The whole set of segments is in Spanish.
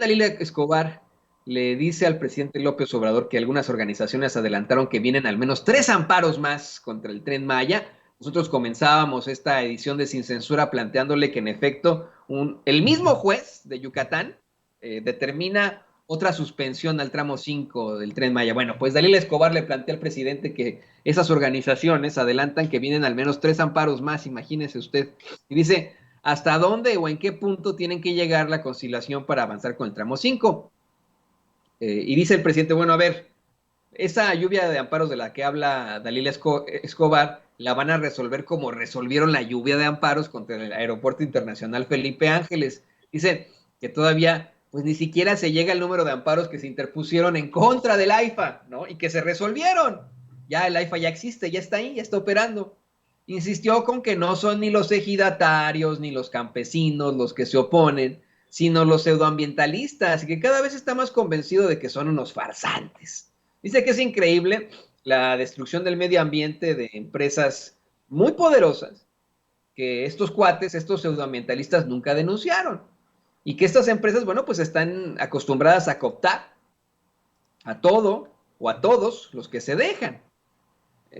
Dalila Escobar le dice al presidente López Obrador que algunas organizaciones adelantaron que vienen al menos 3 amparos más contra el Tren Maya. Nosotros comenzábamos esta edición de Sin Censura planteándole que en efecto el mismo juez de Yucatán determina otra suspensión al tramo 5 del Tren Maya. Bueno, pues Dalila Escobar le plantea al presidente que esas organizaciones adelantan que vienen al menos 3 amparos más, imagínese usted. Y dice, ¿hasta dónde o en qué punto tienen que llegar la conciliación para avanzar con el tramo 5? Y dice el presidente, bueno, a ver, esa lluvia de amparos de la que habla Dalila Escobar la van a resolver como resolvieron la lluvia de amparos contra el Aeropuerto Internacional Felipe Ángeles. Dice que todavía, pues ni siquiera se llega al número de amparos que se interpusieron en contra del AIFA, ¿no? Y que se resolvieron. Ya el AIFA ya existe, ya está ahí, ya está operando. Insistió con que no son ni los ejidatarios ni los campesinos los que se oponen, sino los pseudoambientalistas, y que cada vez está más convencido de que son unos farsantes. Dice que es increíble la destrucción del medio ambiente de empresas muy poderosas que estos cuates, estos pseudoambientalistas nunca denunciaron. Y que estas empresas, bueno, pues están acostumbradas a cooptar a todo o a todos los que se dejan.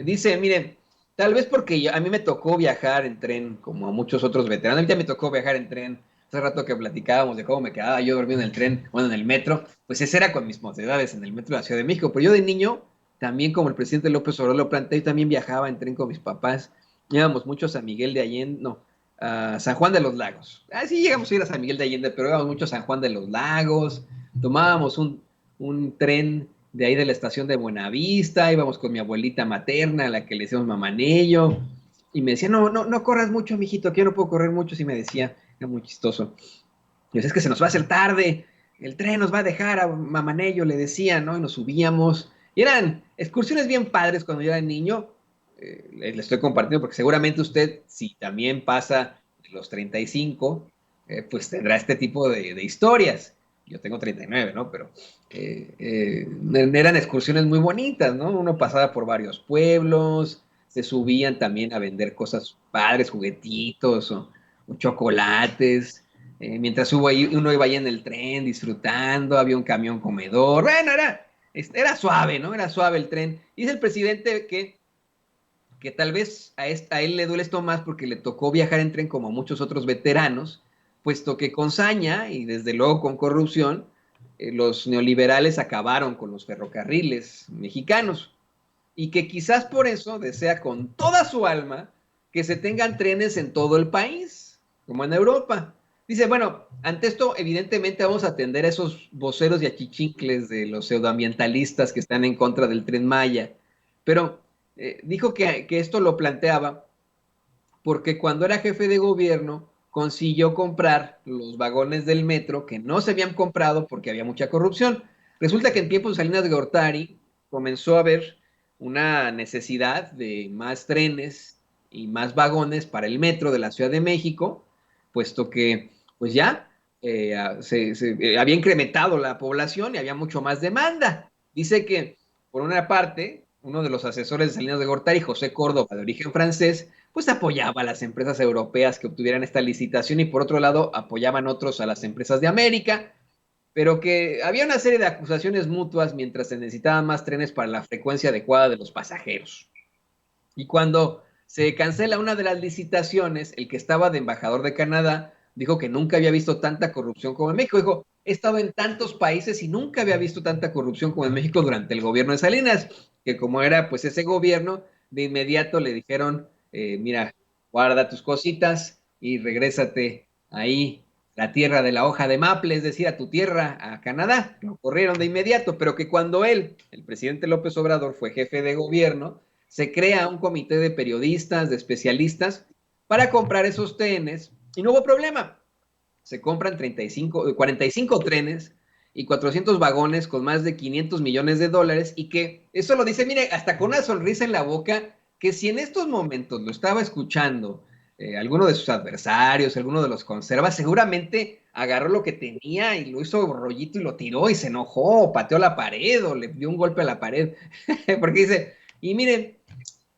Dice, miren, tal vez porque a mí me tocó viajar en tren, como a muchos otros veteranos, a mí ya me tocó viajar en tren. Hace rato que platicábamos de cómo me quedaba yo dormido en el tren, bueno, en el metro, pues ese era con mis mocedades en el metro de la Ciudad de México. Pero yo de niño, también como el presidente López Obrador lo planteó, yo también viajaba en tren con mis papás. Íbamos mucho a San Miguel de Allende, no, a San Juan de los Lagos. Sí llegamos a ir a San Miguel de Allende, pero íbamos mucho a San Juan de los Lagos. Tomábamos un tren de ahí de la estación de Buenavista, íbamos con mi abuelita materna, a la que le decíamos Mamanello, y me decía, no corras mucho, mijito, que yo no puedo correr mucho, sí me decía, era muy chistoso. Y yo, es que se nos va a hacer tarde, el tren nos va a dejar a Mamanello, le decía, ¿no? Y nos subíamos, y eran excursiones bien padres cuando yo era niño, le estoy compartiendo, porque seguramente usted, si también pasa de los 35, pues tendrá este tipo de historias. Yo tengo 39, ¿no? Pero eran excursiones muy bonitas, ¿no? Uno pasaba por varios pueblos, se subían también a vender cosas padres, juguetitos o chocolates. Mientras uno iba ahí en el tren disfrutando, había un camión comedor. Bueno, era suave, ¿no? Era suave el tren. Dice el presidente que tal vez a él le duele esto más porque le tocó viajar en tren como a muchos otros veteranos, puesto que con saña y desde luego con corrupción, los neoliberales acabaron con los ferrocarriles mexicanos y que quizás por eso desea con toda su alma que se tengan trenes en todo el país, como en Europa. Dice, bueno, ante esto evidentemente vamos a atender a esos voceros y achichincles de los pseudoambientalistas que están en contra del Tren Maya, pero dijo que esto lo planteaba porque cuando era jefe de gobierno consiguió comprar los vagones del metro que no se habían comprado porque había mucha corrupción. Resulta que en tiempos de Salinas de Gortari comenzó a haber una necesidad de más trenes y más vagones para el metro de la Ciudad de México, puesto que pues ya había incrementado la población y había mucho más demanda. Dice que, por una parte, uno de los asesores de Salinas de Gortari, José Córdoba, de origen francés, pues apoyaba a las empresas europeas que obtuvieran esta licitación y por otro lado apoyaban otros a las empresas de América, pero que había una serie de acusaciones mutuas mientras se necesitaban más trenes para la frecuencia adecuada de los pasajeros. Y cuando se cancela una de las licitaciones, el que estaba de embajador de Canadá dijo que nunca había visto tanta corrupción como en México. Dijo, he estado en tantos países y nunca había visto tanta corrupción como en México durante el gobierno de Salinas, que como era pues ese gobierno, de inmediato le dijeron, mira, guarda tus cositas y regrésate ahí, la tierra de la hoja de maple, es decir, a tu tierra, a Canadá. Lo corrieron de inmediato, pero que cuando él, el presidente López Obrador, fue jefe de gobierno, se crea un comité de periodistas, de especialistas, para comprar esos trenes y no hubo problema. Se compran 45 trenes y 400 vagones con más de 500 millones de dólares y que eso lo dice, mire, hasta con una sonrisa en la boca, que si en estos momentos lo estaba escuchando alguno de sus adversarios, alguno de los conservas, seguramente agarró lo que tenía y lo hizo rollito y lo tiró y se enojó, o pateó la pared o le dio un golpe a la pared, porque dice, y miren,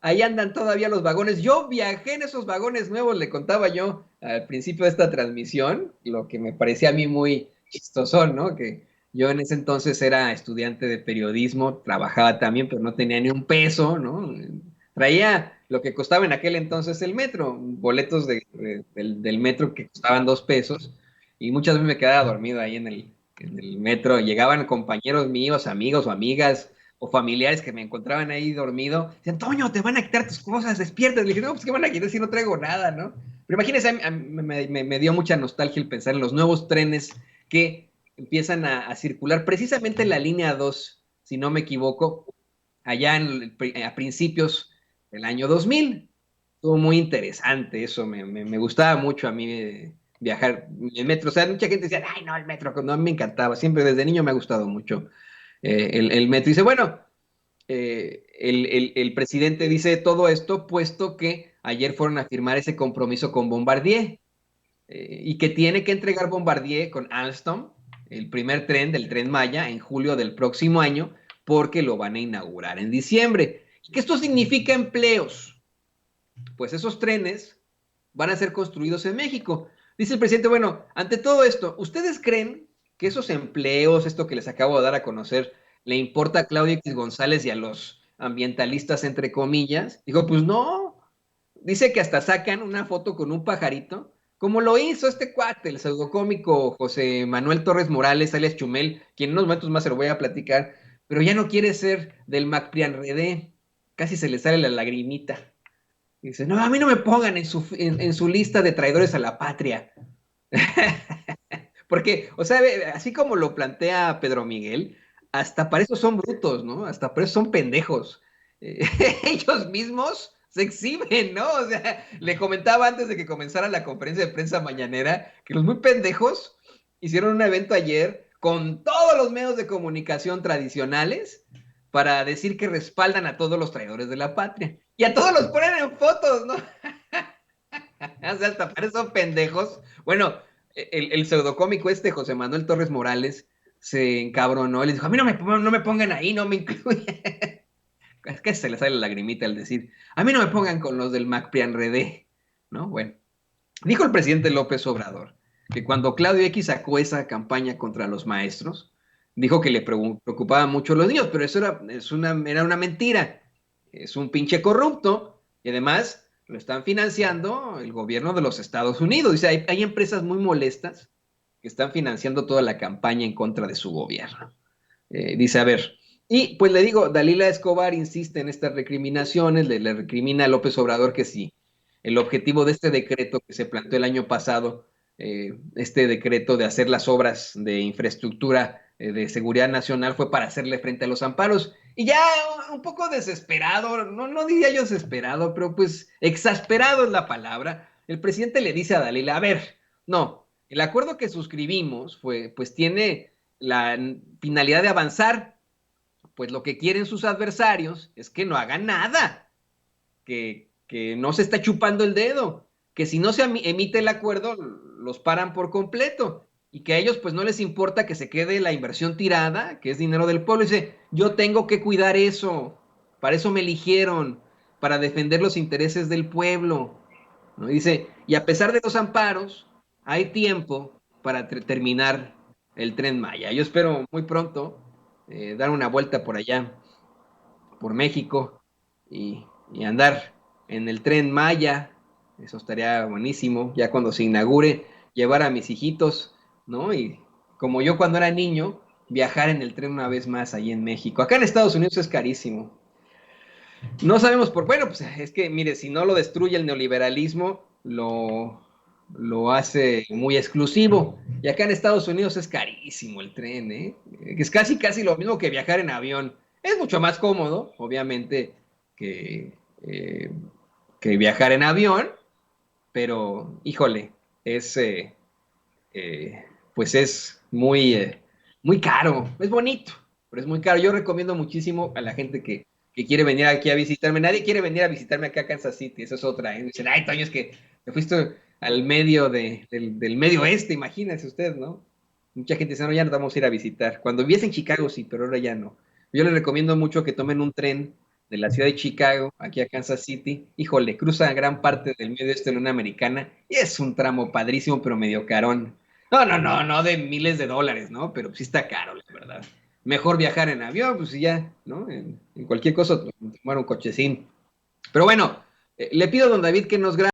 ahí andan todavía los vagones. Yo viajé en esos vagones nuevos, le contaba yo al principio de esta transmisión, lo que me parecía a mí muy chistosón, ¿no? Que yo en ese entonces era estudiante de periodismo, trabajaba también, pero no tenía ni un peso, ¿no? Traía lo que costaba en aquel entonces el metro, boletos del metro que costaban 2 pesos, y muchas veces me quedaba dormido ahí en el metro. Llegaban compañeros míos, amigos o amigas o familiares que me encontraban ahí dormido. Decían, Toño, te van a quitar tus cosas, despierta. Le dije, no, pues ¿qué van a quitar si no traigo nada, ¿no? Pero imagínense, me dio mucha nostalgia el pensar en los nuevos trenes que empiezan a circular precisamente en la línea 2, si no me equivoco, allá a principios del año 2000. Estuvo muy interesante eso, me gustaba mucho a mí viajar en metro. O sea, mucha gente decía, ay, no, el metro, no, me encantaba. Siempre desde niño me ha gustado mucho el metro. Y dice, bueno, el presidente dice todo esto, puesto que ayer fueron a firmar ese compromiso con Bombardier y que tiene que entregar Bombardier con Alstom el primer tren del Tren Maya en julio del próximo año, porque lo van a inaugurar en diciembre. ¿Y qué esto significa empleos? Pues esos trenes van a ser construidos en México. Dice el presidente, bueno, ante todo esto, ¿ustedes creen que esos empleos, esto que les acabo de dar a conocer, le importa a Claudio X González y a los ambientalistas, entre comillas? Dijo, pues no. Dice que hasta sacan una foto con un pajarito, como lo hizo este cuate, el pseudocómico José Manuel Torres Morales, alias Chumel, quien en unos momentos más se lo voy a platicar, pero ya no quiere ser del MacPrianredé, casi se le sale la lagrimita. Y dice, no, a mí no me pongan en su lista de traidores a la patria. Porque, o sea, así como lo plantea Pedro Miguel, hasta para eso son brutos, ¿no? Hasta para eso son pendejos. Eh, ellos mismos se exhiben, ¿no? O sea, le comentaba antes de que comenzara la conferencia de prensa mañanera que los muy pendejos hicieron un evento ayer con todos los medios de comunicación tradicionales para decir que respaldan a todos los traidores de la patria. Y a todos los ponen en fotos, ¿no? O sea, hasta para esos pendejos. Bueno, el pseudocómico este, José Manuel Torres Morales, se encabronó. Le dijo, a mí no me pongan ahí, no me incluyan. Es que se le sale la lagrimita al decir, a mí no me pongan con los del MacPrianredé, ¿no? Bueno, dijo el presidente López Obrador que cuando Claudio X sacó esa campaña contra los maestros, dijo que le preocupaba mucho a los niños, pero eso era una mentira. Es un pinche corrupto y además lo están financiando el gobierno de los Estados Unidos. Dice, hay empresas muy molestas que están financiando toda la campaña en contra de su gobierno. Dice, a ver, y pues le digo, Dalila Escobar insiste en estas recriminaciones, le recrimina a López Obrador que sí, el objetivo de este decreto que se planteó el año pasado, este decreto de hacer las obras de infraestructura de seguridad nacional fue para hacerle frente a los amparos. Y ya un poco desesperado, no diría yo desesperado, pero pues exasperado es la palabra, el presidente le dice a Dalila, a ver, no, el acuerdo que suscribimos pues tiene la finalidad de avanzar, pues lo que quieren sus adversarios es que no hagan nada, que no se está chupando el dedo, que si no se emite el acuerdo, los paran por completo y que a ellos pues no les importa que se quede la inversión tirada, que es dinero del pueblo. Y dice, yo tengo que cuidar eso, para eso me eligieron, para defender los intereses del pueblo. ¿No? Y dice, y a pesar de los amparos, hay tiempo para terminar el Tren Maya. Yo espero muy pronto dar una vuelta por allá, por México, y andar en el Tren Maya. Eso estaría buenísimo, ya cuando se inaugure, llevar a mis hijitos, ¿no? Y como yo cuando era niño, viajar en el tren una vez más ahí en México. Acá en Estados Unidos es carísimo. No sabemos por, bueno, pues es que, mire, si no lo destruye el neoliberalismo, lo hace muy exclusivo. Y acá en Estados Unidos es carísimo el tren, ¿eh? Es casi lo mismo que viajar en avión. Es mucho más cómodo, obviamente, que, eh, que viajar en avión, pero, híjole, es, pues es muy caro. Es bonito, pero es muy caro. Yo recomiendo muchísimo a la gente que quiere venir aquí a visitarme. Nadie quiere venir a visitarme acá a Kansas City, esa es otra. ¿Eh? Dicen, ay, Toño, es que te fuiste al medio del medio oeste, imagínese usted, ¿no? Mucha gente dice, no, ya no vamos a ir a visitar. Cuando viviese en Chicago, sí, pero ahora ya no. Yo les recomiendo mucho que tomen un tren de la ciudad de Chicago, aquí a Kansas City. Híjole, cruza gran parte del medio oeste de la Unión Americana y es un tramo padrísimo, pero medio carón. No de miles de dólares, ¿no? Pero sí está caro, la verdad. Mejor viajar en avión, pues y ya, ¿no? En cualquier cosa, tomar un cochecín. Pero bueno, le pido a don David que nos grabe